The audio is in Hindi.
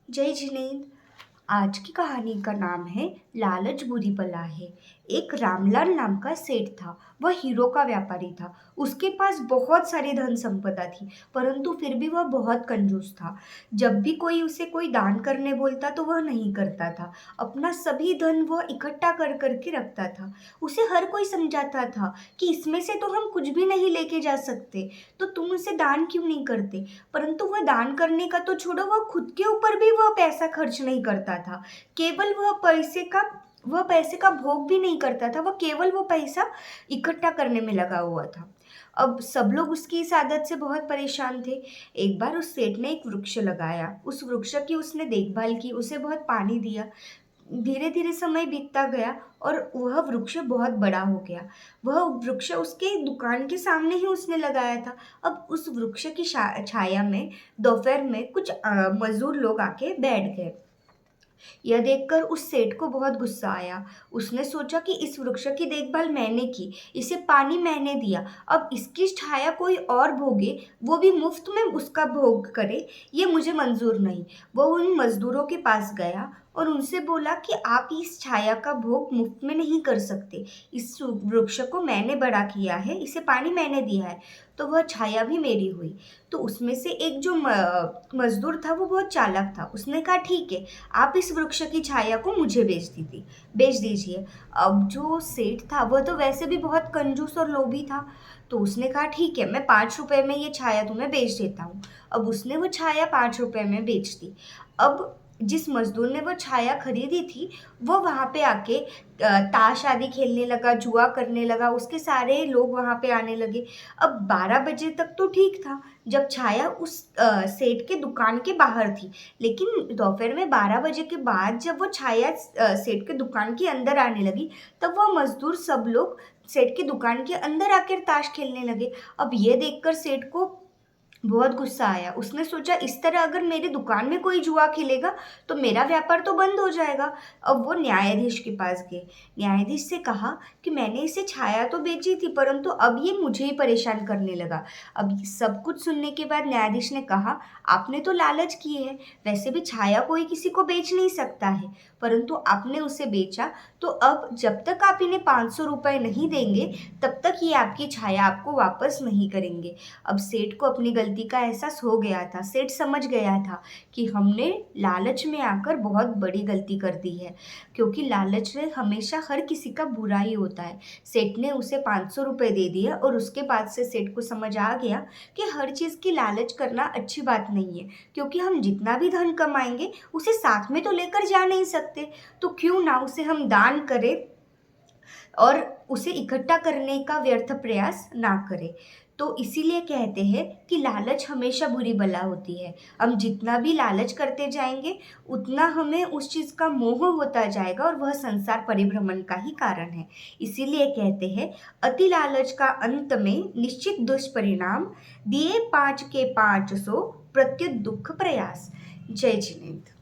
जय जिनेंद्र। आज की कहानी का नाम है लालच बुरी बला है। एक रामलाल नाम का सेठ था। वह हीरो का व्यापारी था। उसके पास बहुत सारी धन संपदा थी, परंतु फिर भी वह बहुत कंजूस था। जब भी कोई उसे कोई दान करने बोलता तो वह नहीं करता था। अपना सभी धन वह इकट्ठा कर करके रखता था। उसे हर कोई समझाता था कि इसमें से तो हम कुछ भी नहीं लेके जा सकते, तो तुम उसे दान क्यों नहीं करते। परंतु वह दान करने का तो छोड़ो, वह खुद के ऊपर भी वह पैसा खर्च नहीं करता था। केवल वह पैसे का भोग भी नहीं करता था, वह केवल वो पैसा इकट्ठा करने में लगा हुआ था। अब सब लोग उसकी इस आदत से बहुत परेशान थे। एक बार उस सेठ ने एक वृक्ष लगाया। उस वृक्ष की उसने देखभाल की, उसे बहुत पानी दिया। धीरे धीरे समय बीतता गया और वह वृक्ष बहुत बड़ा हो गया। वह वृक्ष उसके दुकान के सामने ही उसने लगाया था। अब उस वृक्ष की छाया में दोपहर में कुछ मजदूर लोग आके बैठ गए। यह देखकर उस सेठ को बहुत गुस्सा आया। उसने सोचा कि इस वृक्ष की देखभाल मैंने की, इसे पानी मैंने दिया, अब इसकी छाया कोई और भोगे, वो भी मुफ्त में उसका भोग करे, ये मुझे मंजूर नहीं। वो उन मजदूरों के पास गया और उनसे बोला कि आप इस छाया का भोग मुफ्त में नहीं कर सकते। इस वृक्ष को मैंने बड़ा किया है, इसे पानी मैंने दिया है, तो वह छाया भी मेरी हुई। तो उसमें से एक जो मजदूर था वो बहुत चालाक था। उसने कहा ठीक है, आप इस वृक्ष की छाया को मुझे बेच दीजिए। अब जो सेठ था वह तो वैसे भी बहुत कंजूस और लोभी था, तो उसने कहा ठीक है, मैं 5 रुपए में ये छाया तुम्हें बेच देता हूँ। अब उसने वो छाया 5 रुपए में बेच दी। अब जिस मजदूर ने वो छाया खरीदी थी, वो वहाँ पे आके ताश आदि खेलने लगा, जुआ करने लगा, उसके सारे लोग वहाँ पे आने लगे। अब 12 बजे तक तो ठीक था, जब छाया उस सेठ के दुकान के बाहर थी। लेकिन दोपहर में 12 बजे के बाद जब वो छाया सेठ के दुकान के अंदर आने लगी, तब वह मजदूर सब लोग सेठ की दुकान के अंदर आकर ताश खेलने लगे। अब ये देखकर सेठ को बहुत गुस्सा आया। उसने सोचा इस तरह अगर मेरी दुकान में कोई जुआ खेलेगा तो मेरा व्यापार तो बंद हो जाएगा। अब वो न्यायाधीश के पास गए। न्यायाधीश से कहा कि मैंने इसे छाया तो बेची थी, परंतु अब ये मुझे ही परेशान करने लगा। अब सब कुछ सुनने के बाद न्यायाधीश ने कहा आपने तो लालच की है, वैसे भी छाया कोई किसी को बेच नहीं सकता है, परंतु आपने उसे बेचा, तो अब जब तक आप इन्हें 500 रुपये नहीं देंगे तब तक ये आपकी छाया आपको वापस नहीं करेंगे। अब सेठ को अपनी गलती का एहसास हो गया था। सेठ समझ गया था कि हमने लालच में आकर बहुत बड़ी गलती कर दी है, क्योंकि लालच में हमेशा हर किसी का बुरा ही होता है। सेठ ने उसे 500 रुपये दे दिया और उसके बाद से सेठ को समझ आ गया कि हर चीज़ की लालच करना अच्छी बात नहीं है, क्योंकि हम जितना भी धन कमाएंगे उसे साथ में तो लेकर जा नहीं सकते, तो क्यों ना उसे हम दान करें और उसे इकट्ठा करने का व्यर्थ प्रयास ना करें। तो इसीलिए कहते हैं कि लालच हमेशा बुरी बला होती है। हम जितना भी लालच करते जाएंगे उतना हमें उस चीज़ का मोह होता जाएगा और वह संसार परिभ्रमण का ही कारण है। इसीलिए कहते हैं अति लालच का अंत में निश्चित दुष्परिणाम, दिए 5 के 500 प्रत्युत दुख प्रयास। जय जिनेंद्र।